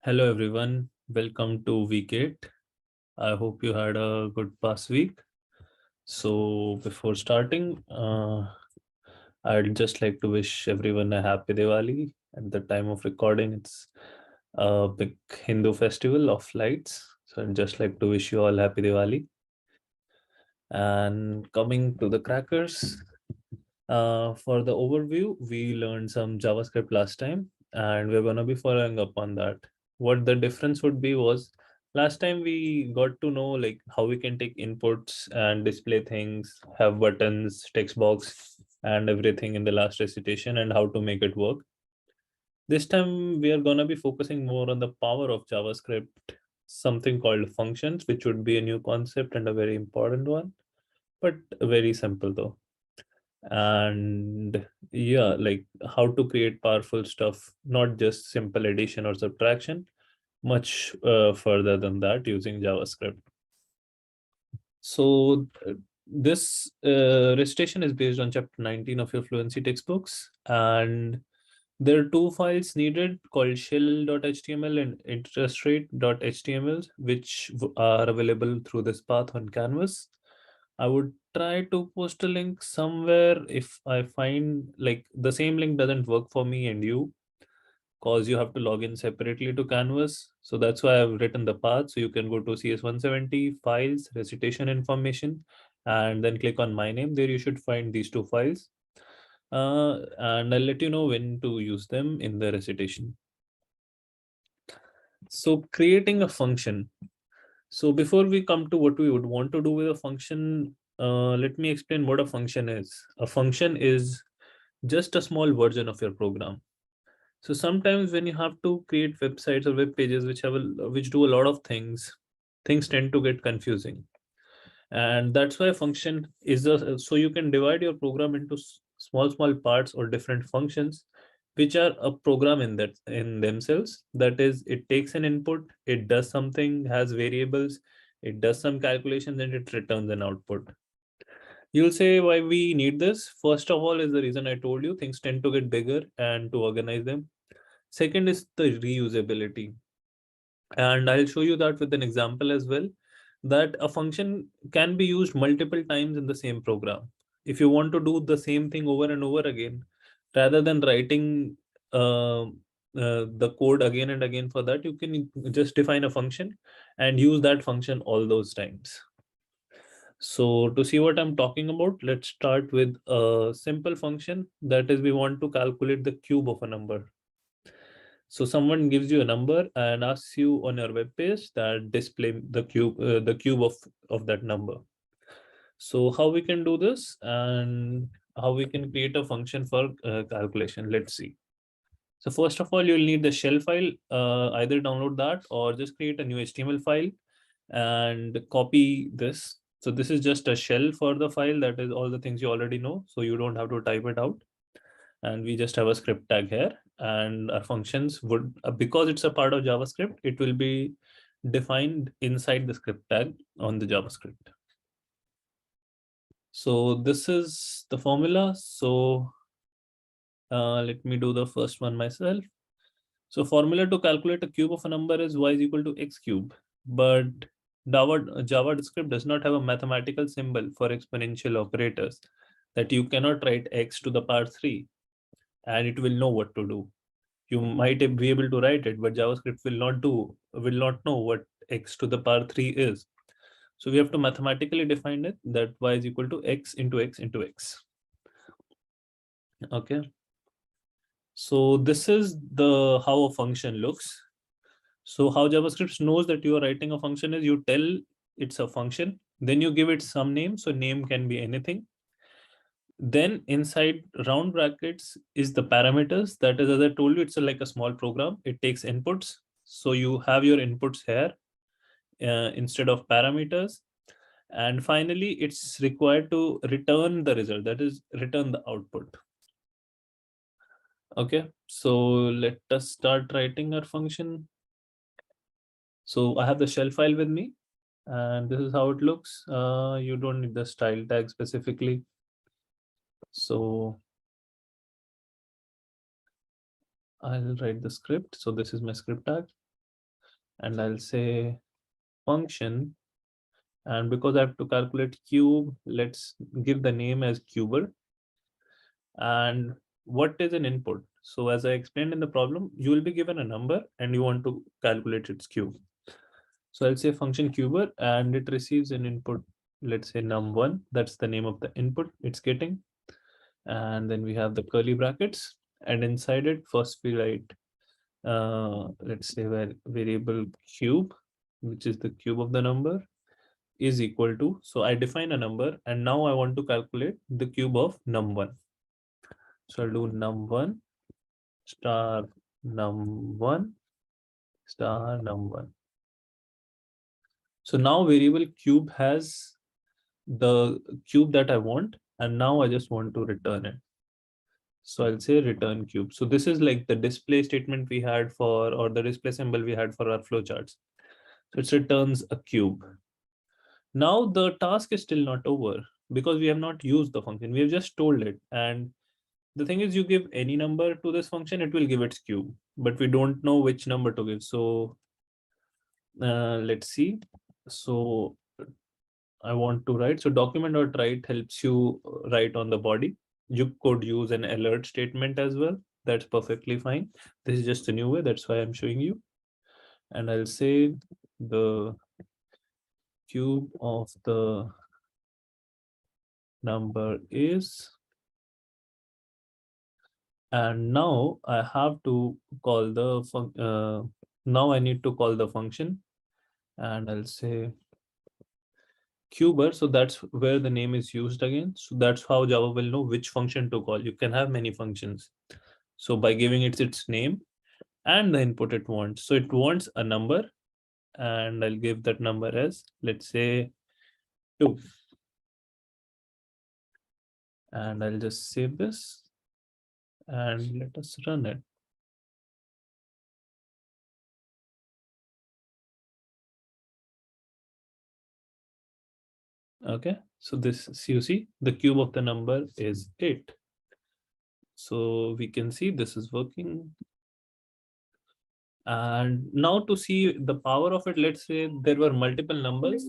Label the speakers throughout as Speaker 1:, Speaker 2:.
Speaker 1: Hello everyone, welcome to week 8. I hope you had a good past week. So before starting, I'd just like to wish everyone a happy Diwali. At the time of recording, it's a big Hindu festival of lights. So I'd just like to wish you all happy Diwali. And coming to the crackers, for the overview, we learned some JavaScript last time, and we're going to be following up on that. What the difference would be was last time we got to know like how we can take inputs and display things, have buttons, text box, and everything in the last recitation, and how to make it work. This time we are going to be focusing more on the power of JavaScript, something called functions, which would be a new concept and a very important one, but very simple though. And yeah, like how to create powerful stuff, not just simple addition or subtraction, much further than that using JavaScript. So this recitation is based on chapter 19 of your fluency textbooks, and there are two files needed called shell.html and interest rate.html, which are available through this path on Canvas. I would try to post a link somewhere if I find like the same link doesn't work for me and you, because you have to log in separately to Canvas. So that's why I've written the path. So you can go to CS170 files, recitation information, and then click on my name. There you should find these two files. And I'll let you know when to use them in the recitation. So creating a function. So before we come to what we would want to do with a function, let me explain what a function is. A function is just a small version of your program. So sometimes when you have to create websites or web pages which which do a lot of things, things tend to get confusing. And that's why function is so you can divide your program into small parts or different functions which are a program in themselves. That is, it takes an input, it does something, has variables, it does some calculations, and it returns an output. You'll say why we need this. First of all is the reason I told you, things tend to get bigger and to organize them. Second is the reusability. And I'll show you that with an example as well, that a function can be used multiple times in the same program. If you want to do the same thing over and over again, rather than writing the code again and again for that, you can just define a function and use that function all those times. So to see what I'm talking about, let's start with a simple function. That is, we want to calculate the cube of a number. So someone gives you a number and asks you on your web page that display the cube of that number. So how we can do this and how we can create a function for calculation. Let's see. So first of all, you'll need the shell file. Either download that or just create a new HTML file and copy this. So this is just a shell for the file. That is all the things you already know. So you don't have to type it out, and we just have a script tag here, and our functions would because it's a part of JavaScript, it will be defined inside the script tag on the JavaScript. So this is the formula. So let me do the first one myself. So formula to calculate a cube of a number is y is equal to x cube, but JavaScript does not have a mathematical symbol for exponential operators, that you cannot write x to the power 3 and it will know what to do. You might be able to write it, but JavaScript will not know what x to the power 3 is. So we have to mathematically define it, that y is equal to x into x into x. Okay. So this is the how a function looks. So how JavaScript knows that you are writing a function is you tell it's a function, then you give it some name. So name can be anything. Then inside round brackets is the parameters. That is, as I told you, it's like a small program. It takes inputs. So you have your inputs here instead of parameters. And finally, it's required to return the result. That is, return the output. Okay, so let us start writing our function. So I have the shell file with me, and this is how it looks. You don't need the style tag specifically. So I'll write the script. So this is my script tag. and I'll say function. And because I have to calculate cube, let's give the name as cuber. And what is an input? So as I explained in the problem, you will be given a number and you want to calculate its cube. So I'll say function cuber and it receives an input, let's say num1, that's the name of the input it's getting. And then we have the curly brackets, and inside it, first we write, let's say variable cube, which is the cube of the number, is equal to, so I define a number and now I want to calculate the cube of num1. So I'll do num1 star num1 star num1. So now variable cube has the cube that I want, and now I just want to return it. So I'll say return cube. So this is like the display statement we had for, or the display symbol we had for our flowcharts. So it returns a cube. Now the task is still not over because we have not used the function. We have just told it. And the thing is, you give any number to this function, it will give its cube, but we don't know which number to give. So let's see. So I want to write. So document.write helps you write on the body. You could use an alert statement as well. That's perfectly fine. This is just a new way. That's why I'm showing you. And I'll say the cube of the number is, and now I have to call the now I need to call the function, and I'll say cuber. So that's where the name is used again. So that's how Java will know which function to call. You can have many functions. So by giving it its name and the input it wants. So it wants a number, and I'll give that number as, let's say, 2. And I'll just save this and let us run it. Okay, so this, you see, the cube of the number is 8. So we can see this is working. And now to see the power of it, let's say there were multiple numbers.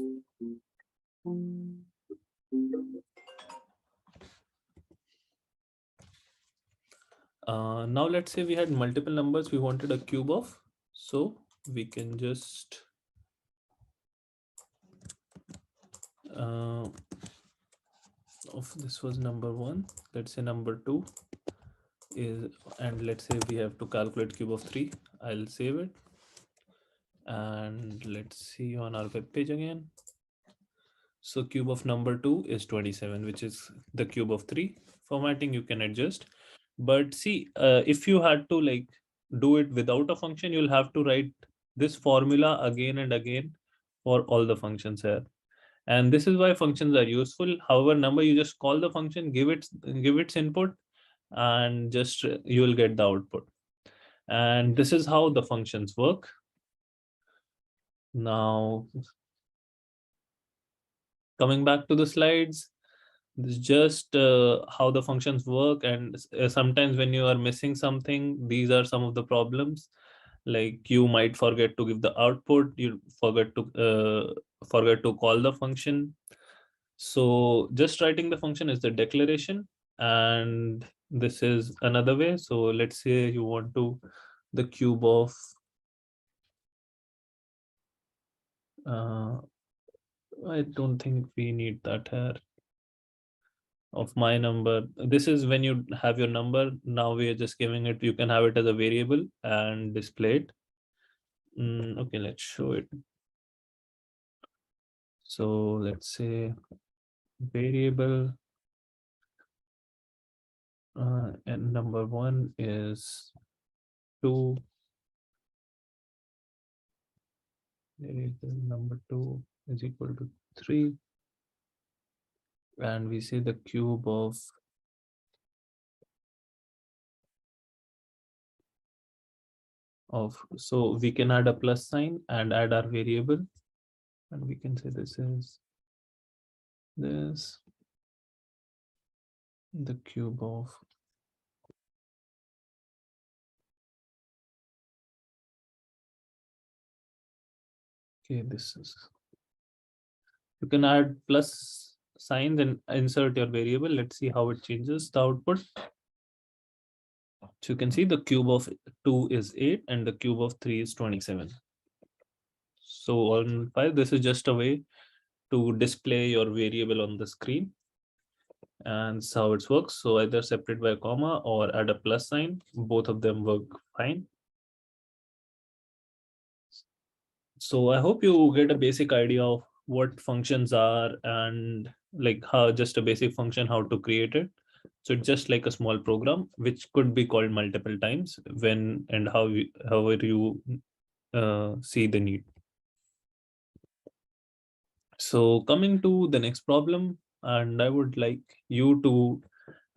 Speaker 1: Now let's say we had multiple numbers we wanted a cube of. So we can just if this was number 1, let's say number 2 is, and let's say we have to calculate cube of 3. I'll save it and let's see on our web page again. So cube of number 2 is 27, which is the cube of 3. Formatting you can adjust, but see, if you had to like do it without a function, you'll have to write this formula again and again for all the functions here. And this is why functions are useful. However, number, you just call the function, give its input, and just you will get the output. And this is how the functions work. Now, coming back to the slides, this is just how the functions work. And sometimes when you are missing something, these are some of the problems. Like you might forget to give the output, you forget to call the function. So just writing the function is the declaration, and this is another way. So let's say you want to the cube of I don't think we need that here, of my number. This is when you have your number. Now we are just giving it, you can have it as a variable and display it. Okay, let's show it. So let's say variable and number 1 is 2. Variable number 2 is equal to 3. And we say the cube of so we can add a plus sign and add our variable, and we can say this is this, the cube of Okay, this is, you can add plus signs and insert your variable. Let's see how it changes the output. So you can see the cube of 2 is 8 and the cube of 3 is 27. So on 5, this is just a way to display your variable on the screen, and that's how it works. So either separate by a comma or add a plus sign, both of them work fine. So I hope you get a basic idea of what functions are and like how just a basic function, how to create it. So it's just like a small program which could be called multiple times when and how you, however you see the need. So coming to the next problem, and I would like you to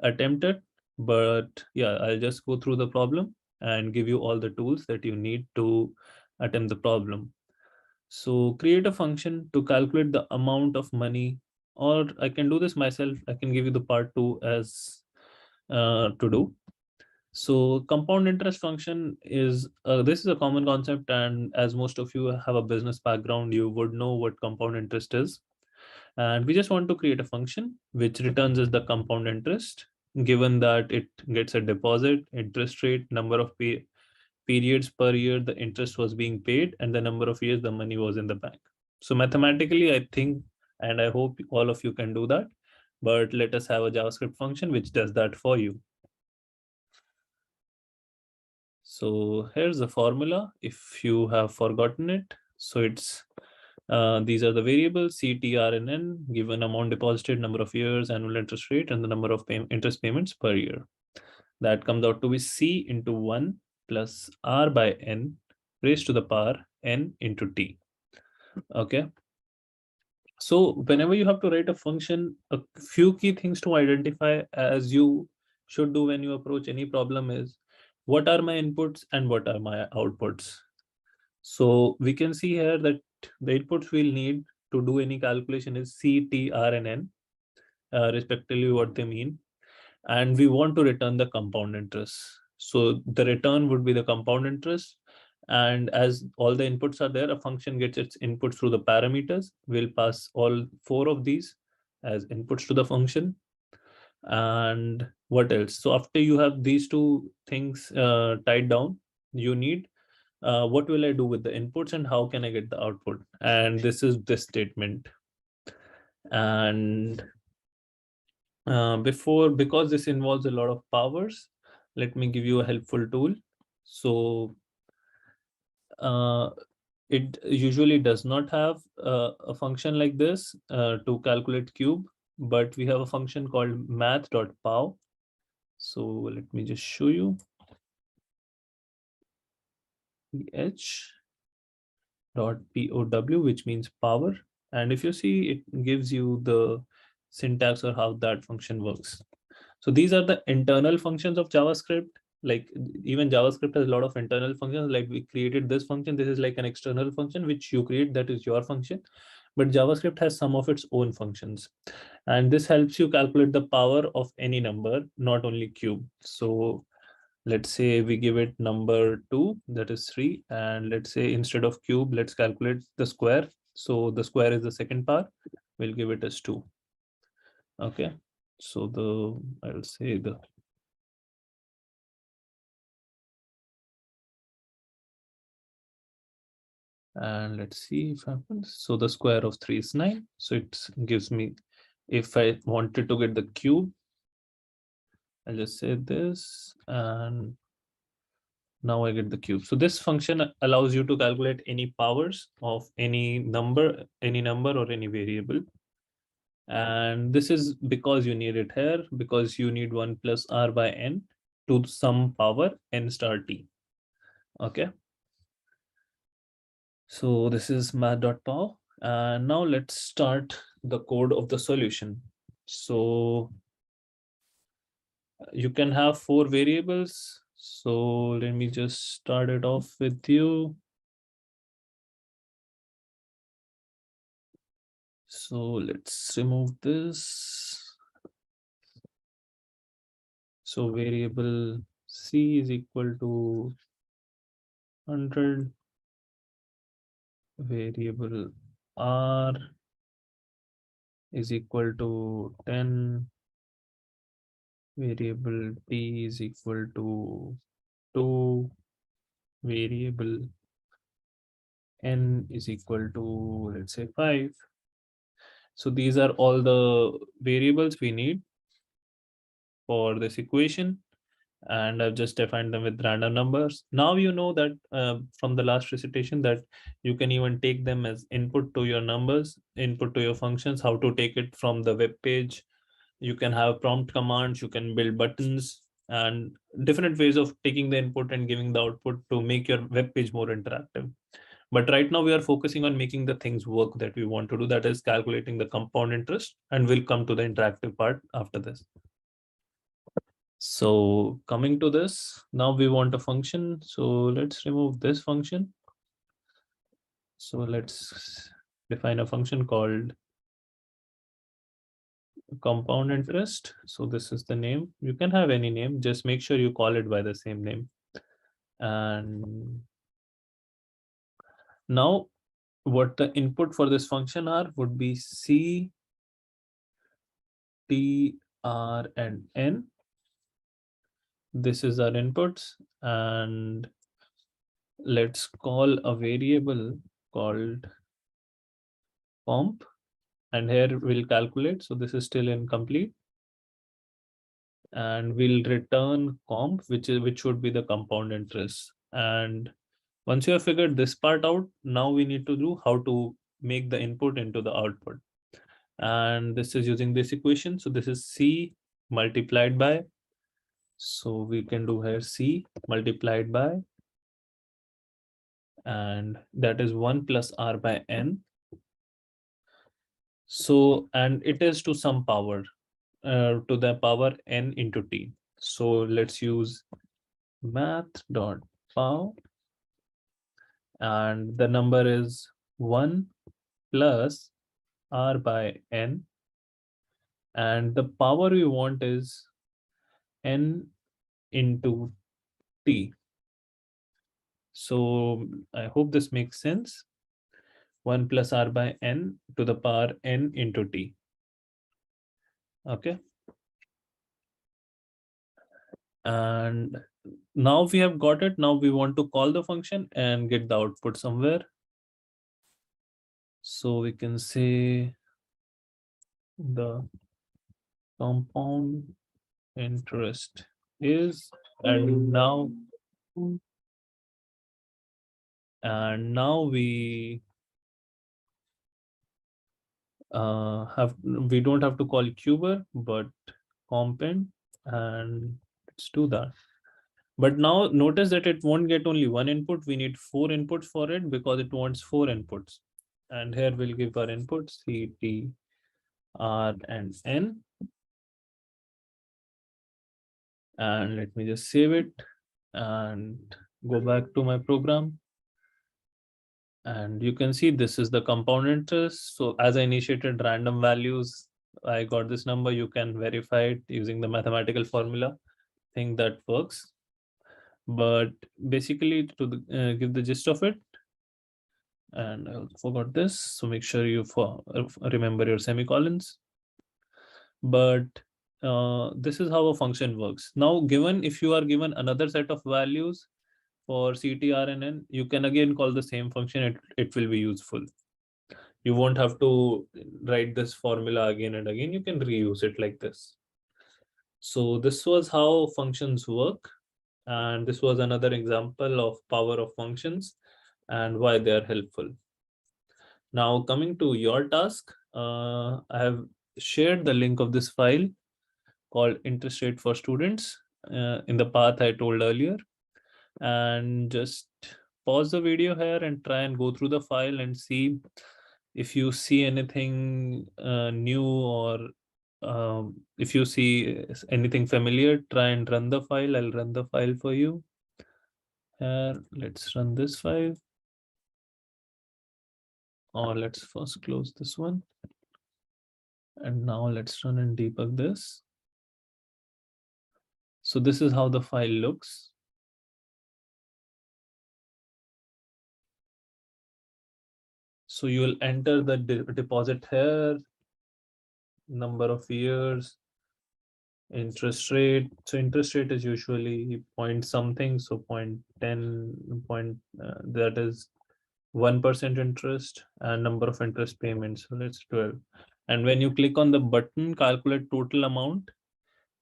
Speaker 1: attempt it, but yeah, I'll just go through the problem and give you all the tools that you need to attempt the problem. So create a function to calculate the amount of money, or I can do this myself. I can give you the part 2 as to do. So compound interest function is this is a common concept, and as most of you have a business background, you would know what compound interest is. And we just want to create a function which returns us the compound interest, given that it gets a deposit, interest rate, number of periods per year the interest was being paid, and the number of years the money was in the bank. So mathematically, I think, and I hope all of you can do that. But let us have a JavaScript function which does that for you. So here's the formula if you have forgotten it. So it's these are the variables C, T, R, and N, given amount deposited, number of years, annual interest rate, and the number of interest payments per year. That comes out to be C into 1 plus R by N raised to the power N into T. Okay. So whenever you have to write a function, a few key things to identify as you should do when you approach any problem is what are my inputs and what are my outputs. So we can see here that the inputs we'll need to do any calculation is C, T, R, and N, respectively what they mean. And we want to return the compound interest. So the return would be the compound interest. And as all the inputs are there, a function gets its inputs through the parameters. We'll pass all 4 of these as inputs to the function. And what else? So after you have these 2 things tied down, you need what will I do with the inputs and how can I get the output? And this is this statement. And because this involves a lot of powers, let me give you a helpful tool. So it usually does not have a function like this to calculate cube, but we have a function called math.pow. So let me just show you. h.pow, which means power. And if you see, it gives you the syntax or how that function works. So these are the internal functions of JavaScript. Like even JavaScript has a lot of internal functions. Like we created this function. This is like an external function which you create. That is your function. But JavaScript has some of its own functions. And this helps you calculate the power of any number, not only cube. So let's say we give it number 2, that is 3, and let's say instead of cube, let's calculate the square. So the square is the second power, we'll give it as 2. Okay, so I'll say the and let's see if happens. So the square of 3 is 9, so it gives me, if I wanted to get the cube, I'll just say this, and now I get the cube. So this function allows you to calculate any powers of any number or any variable. And this is because you need it here, because you need 1 plus R by N to some power N star T. Okay. So this is math.pow. And now let's start the code of the solution. So you can have 4 variables. So let me just start it off with you. So let's remove this. So variable C is equal to 100. variable r is equal to 10, variable t is equal to 2, variable n is equal to, let's say, 5. So these are all the variables we need for this equation, and I've just defined them with random numbers. Now you know that from the last recitation that you can even take them as input to your numbers, input to your functions, how to take it from the web page. You can have prompt commands, you can build buttons, and different ways of taking the input and giving the output to make your web page more interactive. But right now we are focusing on making the things work that we want to do, that is calculating the compound interest, and we'll come to the interactive part after this. So coming to this, now we want a function. So let's remove this function. So let's define a function called compound interest. So this is the name. You can have any name, just make sure you call it by the same name. And now what the input for this function are would be C, T, R, and N. This is our inputs, and let's call a variable called comp, and here we'll calculate. So this is still incomplete, and we'll return comp, which would be the compound interest. And once you have figured this part out, now we need to do how to make the input into the output. And this is using this equation. So this is C multiplied by, so we can do here C multiplied by, and that is 1 plus R by N. So, and it is to some power, to the power N into T. So let's use math.pow, and the number is 1 plus R by N, and the power we want is N into T. So I hope this makes sense. 1 plus R by N to the power N into T. Okay. And now we have got it. Now we want to call the function and get the output somewhere. So we can say the compound interest is, and now we we don't have to call cuber, but compound, and let's do that. But now notice that it won't get only one input. We need 4 inputs for it because it wants 4 inputs. And here we'll give our inputs C, T, R, and N. And let me just save it and go back to my program. And you can see this is the compound interest. So as I initiated random values, I got this number. You can verify it using the mathematical formula. Think that works. But basically, to give the gist of it, and I forgot this, so make sure you remember your semicolons. But this is how a function works. Now, given if you are given another set of values for CTR and N, you can again call the same function. It will be useful. You won't have to write this formula again and again. You can reuse it like this. So this was how functions work. And this was another example of power of functions and why they are helpful. Now coming to your task, I have shared the link of this file called interest rate for students in the path I told earlier. And just pause the video here and try and go through the file and see if you see anything new, or if you see anything familiar, try and run the file. I'll run the file for you. Here, let's run this file. Or let's first close this one. And now let's run and debug this. So this is how the file looks. So you will enter the deposit here, number of years, interest rate. So interest rate is usually point something, so 0.10 that is 1% interest, and number of interest payments, so let's 12. And when you click on the button calculate total amount,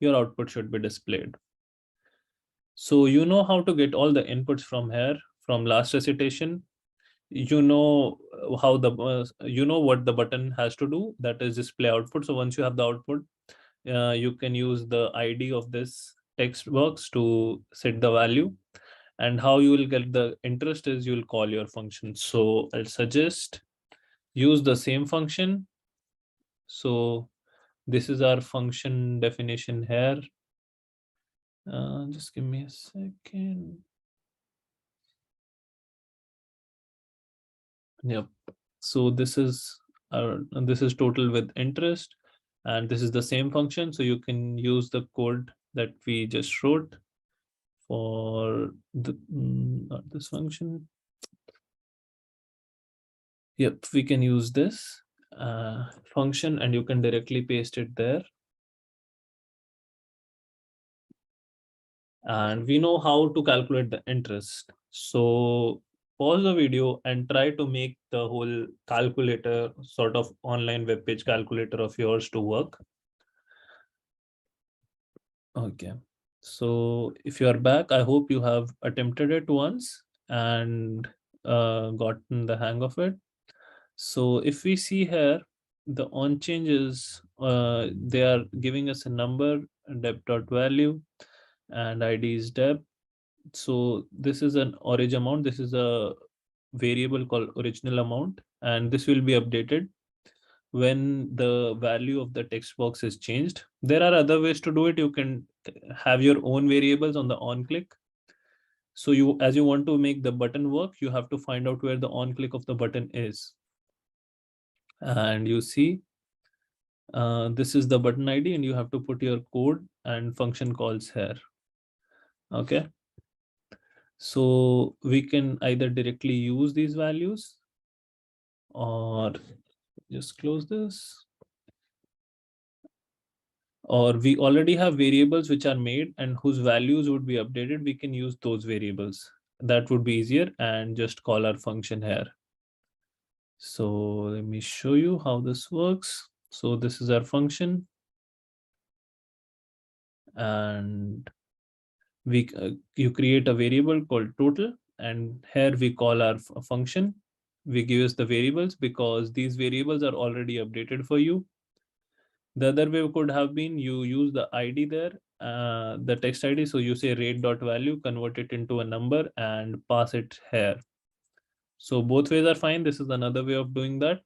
Speaker 1: your output should be displayed. So you know how to get all the inputs from here, from last recitation. You know how the you know what the button has to do, that is display output. So once you have the output, you can use the ID of this text box to set the value. And how you will get the interest is you'll call your function. So I'll suggest use the same function. So this is our function definition here. Just give me a second. Yep. So this is total with interest, and this is the same function. So you can use the code that we just wrote for the not this function. Yep, we can use this function, and you can directly paste it there. And we know how to calculate the interest. So pause the video and try to make the whole calculator, sort of online web page calculator of yours, to work. Okay. So if you are back, I hope you have attempted it once and gotten the hang of it. So if we see here, the on changes, they are giving us a number, dep.value, and ID is dep. So this is an orig amount. This is a variable called original amount, and this will be updated when the value of the text box is changed. There are other ways to do it. You can have your own variables on the on click. So you, as you want to make the button work, you have to find out where the on click of the button is. And you see, this is the button ID, and you have to put your code and function calls here. Okay. So we can either directly use these values, or just close this, or we already have variables which are made and whose values would be updated. We can use those variables. That would be easier, and just call our function here. So let me show you how this works. So this is our function, and we you create a variable called total, and here we call our function. We give us the variables because these variables are already updated for you. The other way could have been you use the ID there, the text ID. So you say rate.value, convert it into a number and pass it here. So both ways are fine. This is another way of doing that.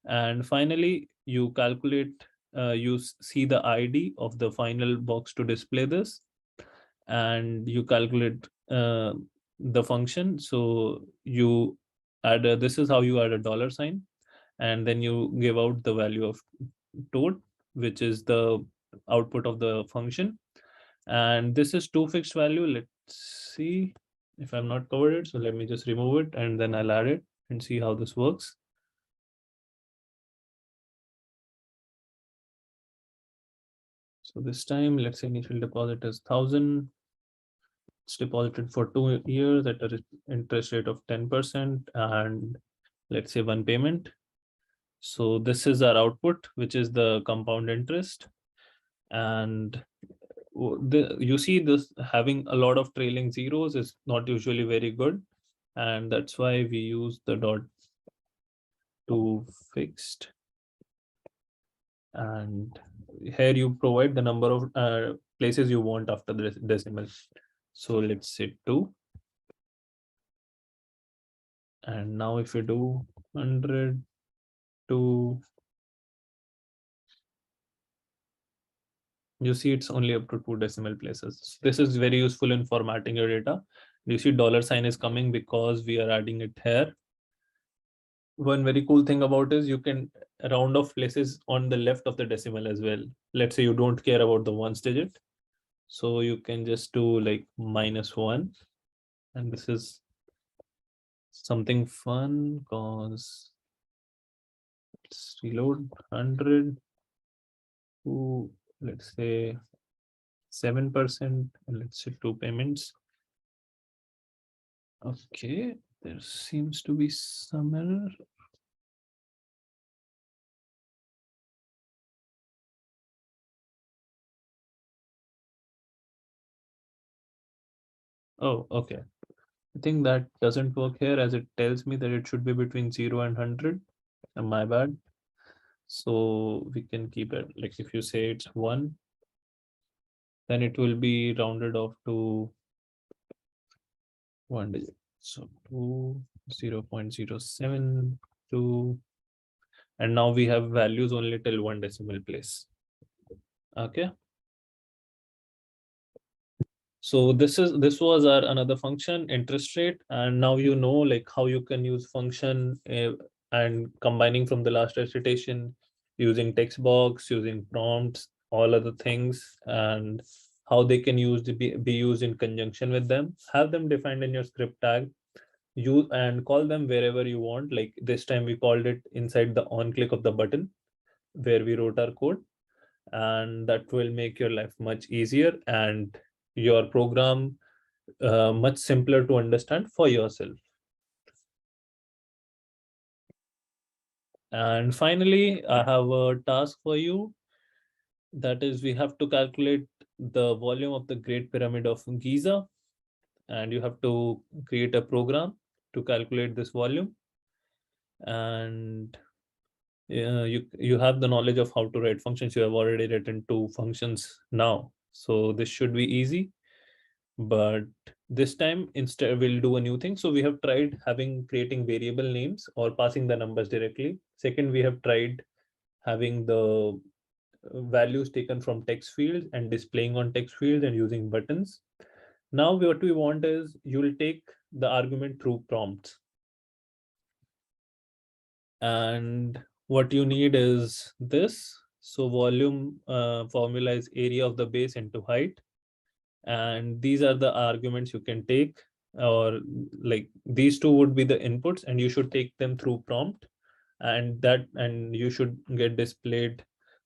Speaker 1: And finally, you calculate, you see the ID of the final box to display this, and you calculate the function. So you add this is how you add a dollar sign, and then you give out the value of total, which is the output of the function. And this is two fixed value. Let's see if I'm not covered it. So let me just remove it, and then I'll add it and see how this works. So this time, let's say initial deposit is 1,000. It's deposited for 2 years at an interest rate of 10%, and let's say one payment. So this is our output, which is the compound interest. And you see this having a lot of trailing zeros is not usually very good. And that's why we use the dot to fixed. And here you provide the number of places you want after the decimal. So let's say 2. And now if you do 100 to, you see it's only up to 2 decimal places. This is very useful in formatting your data. You see dollar sign is coming because we are adding it here. One very cool thing about is you can round off places on the left of the decimal as well. Let's say you don't care about the ones digit. So you can just do like -1, and this is something fun, cause let's reload 100 to, let's say, 7%, and let's say 2 payments. Okay, there seems to be some error. Oh, okay. I think that doesn't work here, as it tells me that it should be between 0 and 100. My bad. So we can keep it like, if you say it's 1, then it will be rounded off to 1 digit. So 2, 0.072, and now we have values only till 1 decimal place. Okay. So this was our another function, interest rate, and now you know like how you can use function, and combining from the last recitation, using text box, using prompts, all other things, and how they can be used in conjunction with them. Have them defined in your script tag, you and call them wherever you want. Like this time we called it inside the on click of the button where we wrote our code, and that will make your life much easier and your program much simpler to understand for yourself. And finally, I have a task for you. That is, we have to calculate the volume of the Great Pyramid of Giza, and you have to create a program to calculate this volume. And you have the knowledge of how to write functions. You have already written 2 functions now, so this should be easy. But this time instead we'll do a new thing. So we have tried creating variable names or passing the numbers directly. Second, we have tried having the values taken from text fields and displaying on text fields and using buttons. Now what we want is, you will take the argument through prompts, and what you need is this. So volume formula is area of the base into height, and these are the arguments you can take, or like these two would be the inputs, and you should take them through prompt, and you should get displayed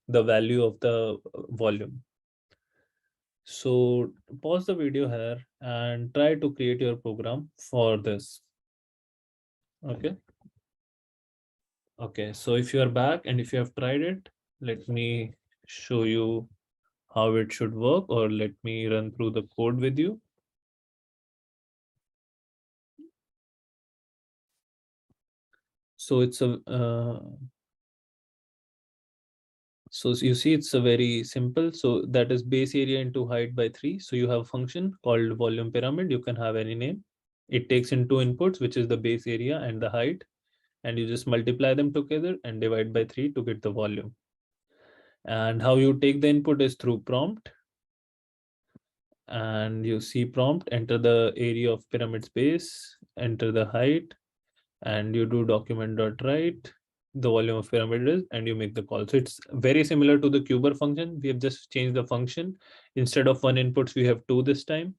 Speaker 1: the value of the volume. So pause the video here and try to create your program for this. Okay. Okay, so if you are back and if you have tried it, let me show you how it should work, or let me run through the code with you. So it's a so you see it's a very simple. So that is base area into height by 3. So you have a function called volume pyramid. You can have any name. It takes in 2 inputs, which is the base area and the height, and you just multiply them together and divide by 3 to get the volume. And how you take the input is through prompt, and you see prompt, enter the area of pyramid space, enter the height, and you do document.write the volume of pyramid is, and you make the call. So it's very similar to the cuber function. We have just changed the function. Instead of 1 inputs, we have 2 this time,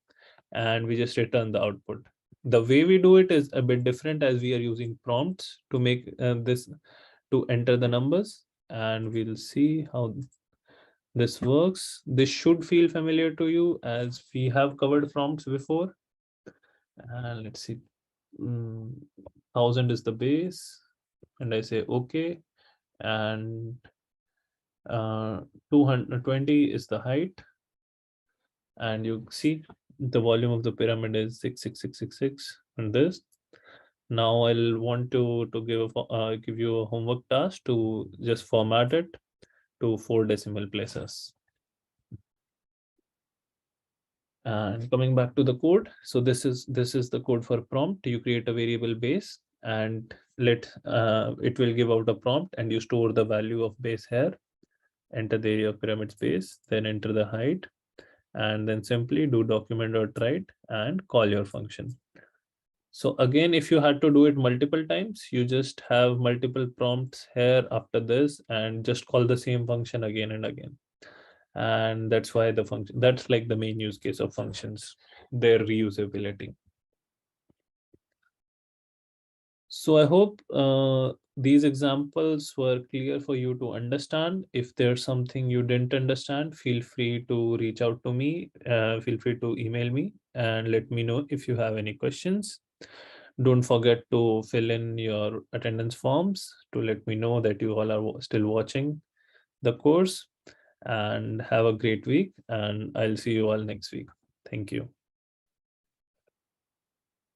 Speaker 1: and we just return the output. The way we do it is a bit different, as we are using prompts to make this to enter the numbers, and we'll see how this works. This should feel familiar to you, as we have covered prompts before. And let's see, 1000 is the base, and I say okay, and 220 is the height, and you see the volume of the pyramid is 66666, and this. Now I'll want to give you a homework task to just format it to 4 decimal places. And coming back to the code, so this is the code for prompt. You create a variable base, and it will give out a prompt, and you store the value of base here, enter the area of pyramid space, then enter the height, and then simply do document.write and call your function. So again, if you had to do it multiple times, you just have multiple prompts here after this, and just call the same function again and again. And that's why that's like the main use case of functions, their reusability. So I hope these examples were clear for you to understand. If there's something you didn't understand, feel free to reach out to me. Feel free to email me and let me know if you have any questions. Don't forget to fill in your attendance forms to let me know that you all are still watching the course. And have a great week. And I'll see you all next week. Thank you.